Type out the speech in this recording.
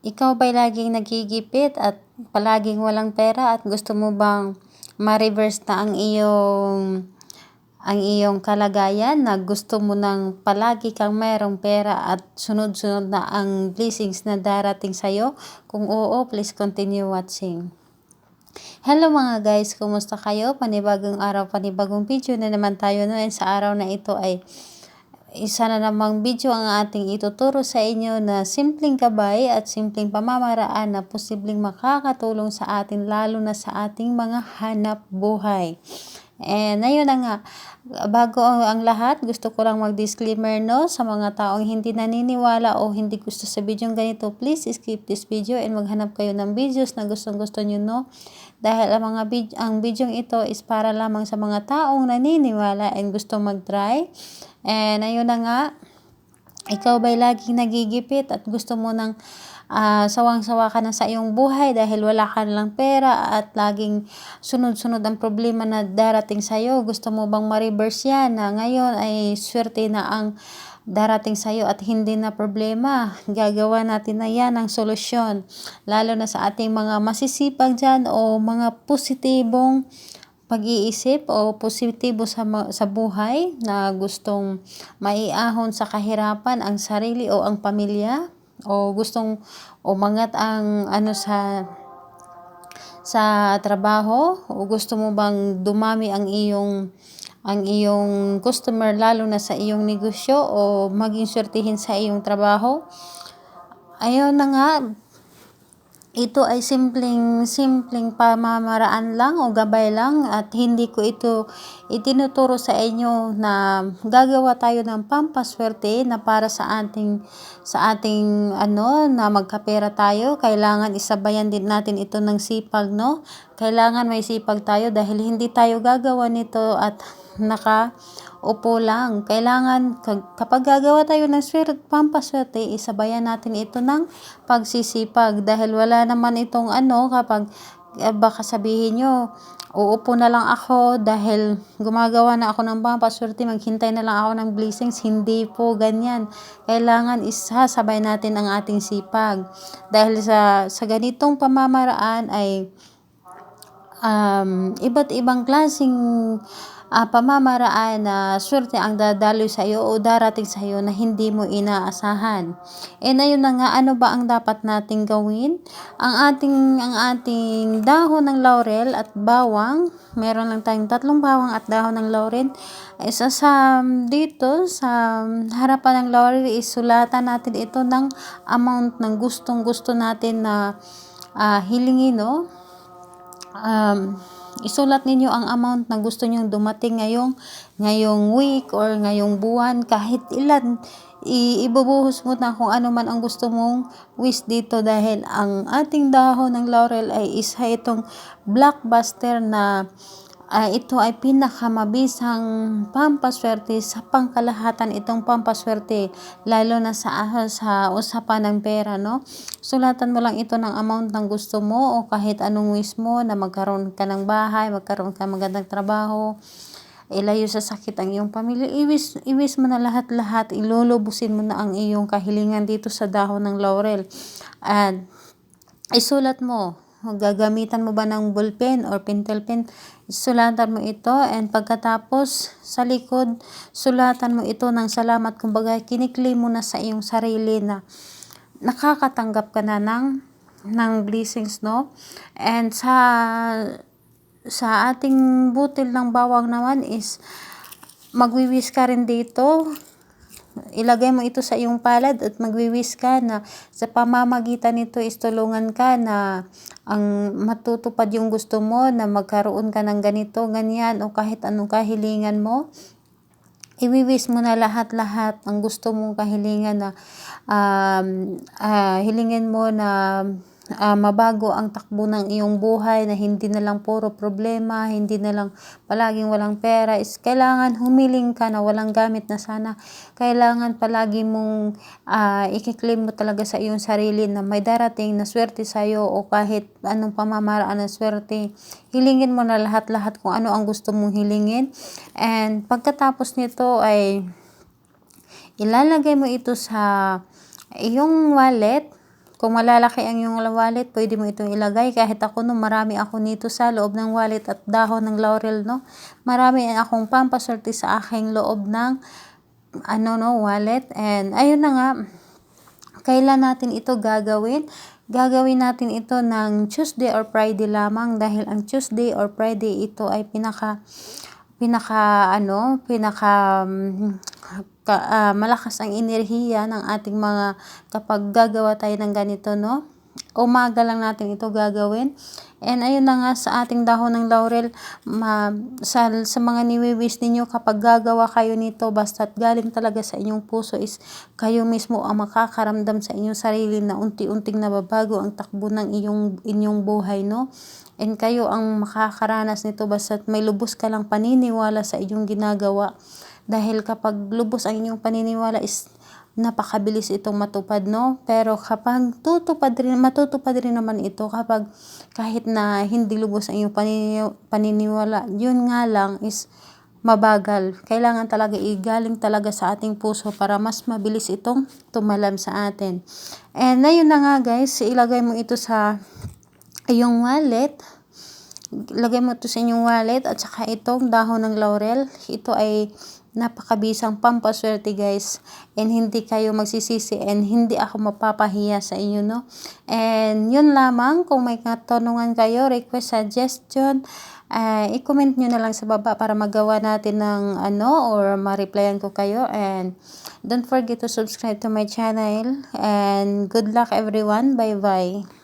Ikaw ba'y laging nagigipit at palaging walang pera at gusto mo bang ma-reverse na ang iyong kalagayan na gusto mo nang palagi kang mayroong pera at sunod-sunod na ang blessings na darating sa'yo? Kung oo, please continue watching. Hello mga guys, kumusta kayo? Panibagong araw, panibagong video na naman tayo no. And sa araw na ito ay isa na namang video ang ating ituturo sa inyo na simpleng gabay at simpleng pamamaraan na posibleng makakatulong sa atin lalo na sa ating mga hanap buhay. And ayun na nga, bago ang lahat, gusto ko lang mag-disclaimer no sa mga taong hindi naniniwala o hindi gusto sa video ganito. Please skip this video and maghanap kayo ng videos na gustong-gusto nyo no. Dahil ang video ito is para lamang sa mga taong naniniwala and gusto mag-try. And ayun na nga, ikaw ba'y laging nagigipit at gusto mo nang sawang-sawa ka na sa iyong buhay dahil wala ka lang pera at laging sunod-sunod ang problema na darating sa iyo? Gusto mo bang ma-reverse yan na ngayon ay swerte na ang darating sa iyo at hindi na problema? Gagawa natin na yan ang solusyon, lalo na sa ating mga masisipag dyan o mga positibong pag-iisip o positibo sa buhay na gustong maiahon sa kahirapan ang sarili o ang pamilya, o gustong umangat ang sa trabaho, o gusto mo bang dumami ang iyong customer lalo na sa iyong negosyo o maging swertihin sa iyong trabaho. Ayun na nga, ito ay simpleng pamamaraan lang o gabay lang at hindi ko ito itinuturo sa inyo na gagawa tayo ng pampaswerte na para sa ating na magkapera tayo. Kailangan isabayan din natin ito ng sipag no. Kailangan may sipag tayo dahil hindi tayo gagawa nito at nakaupo lang. Kailangan kapag gagawa tayo ng pampaswerte, isabayan natin ito ng pagsisipag dahil wala naman itong kapag baka sabihin nyo, uupo na lang ako dahil gumagawa na ako ng pampaswerte, maghintay na lang ako ng blessings. Hindi po ganyan. Kailangan isasabay natin ang ating sipag dahil sa ganitong pamamaraan ay iba't ibang klaseng pamamaraan na swerte ang dadaloy sa iyo o darating sa iyo na hindi mo inaasahan. And ayun na nga, ano ba ang dapat nating gawin? Ang ating dahon ng laurel at bawang, meron lang tayong 3 bawang at dahon ng laurel. Isa dito sa harapan ng laurel, isulatan natin ito ng amount ng gustong-gusto natin na hilingin no. Isulat ninyo ang amount na gusto nyong dumating ngayong week or ngayong buwan, kahit ilan. Ibubuhos mo na kung ano man ang gusto mong wish dito dahil ang ating dahon ng laurel ay isa itong blockbuster na ito ay pinakamabisang pampaswerte sa pangkalahatan, itong pampaswerte lalo na sa usapan ng pera no. Sulatan mo lang ito ng amount ng gusto mo o kahit anong wish mo, na magkaroon ka ng bahay, magkaroon ka ng magandang trabaho, ilayo sa sakit ang iyong pamilya. Iwish mo na lahat-lahat, ilulubusin mo na ang iyong kahilingan dito sa dahon ng laurel at isulat mo. Gagamitan mo ba ng ballpen or pentel pen? Sulatan mo ito, and pagkatapos sa likod, sulatan mo ito ng salamat. Kumbaga, kiniklaim mo na sa iyong sarili na nakakatanggap ka na ng blessings no. And sa ating butil ng bawang naman is magwiwis ka rin dito. Ilagay mo ito sa iyong palad at magwiwis ka na sa pamamagitan nito is tulungan ka na ang matutupad yung gusto mo, na magkaroon ka ng ganito, ganyan o kahit anong kahilingan mo. Iwiwis mo na lahat-lahat ang gusto mong kahilingan na hilingin mo na mabago ang takbo ng iyong buhay, na hindi na lang puro problema, hindi na lang palaging walang pera. Is kailangan humiling ka na walang gamit na sana. Kailangan palagi mong ikiklaim mo talaga sa iyong sarili na may darating na swerte sa iyo o kahit anong pamamaraan ng swerte. Hilingin mo na lahat-lahat kung ano ang gusto mong hilingin. And pagkatapos nito ay ilalagay mo ito sa iyong wallet. Kung malalaki ang iyong wallet, pwede mo itong ilagay. Kahit ako no, marami ako nito sa loob ng wallet at dahon ng laurel, no. Marami akong pampaswerte sa aking loob ng wallet. And ayun na nga, kailan natin ito gagawin? Gagawin natin ito ng Tuesday or Friday lamang, dahil ang Tuesday or Friday ito ay malakas ang enerhiya ng ating mga kapag gagawa tayo ng ganito, no. Umaga lang natin ito gagawin. And ayun na nga, sa ating dahon ng laurel, sa mga niwi-wish ninyo, kapag gagawa kayo nito, basta't galing talaga sa inyong puso, is kayo mismo ang makakaramdam sa inyong sarili na unti-unting nababago ang takbo ng inyong buhay, no. And kayo ang makakaranas nito basta't may lubos ka lang paniniwala sa inyong ginagawa. Dahil kapag lubos ang inyong paniniwala, is napakabilis itong matupad, no. Pero kapag matutupad rin naman ito kapag kahit na hindi lubos ang iyong paniniwala. Yun nga lang is mabagal. Kailangan talaga igaling talaga sa ating puso para mas mabilis itong tumalam sa atin. And ayun na nga guys, ilagay mo ito sa iyong wallet. Lagay mo ito sa inyong wallet, at saka itong dahon ng laurel. Ito ay napakabisang pampaswerte guys, and hindi kayo magsisisi, and hindi ako mapapahiya sa inyo, no. And yun lamang. Kung may katanungan kayo, request, suggestion, i-comment nyo na lang sa baba para magawa natin ng or ma-replyan ko kayo. And don't forget to subscribe to my channel, and good luck everyone. Bye bye.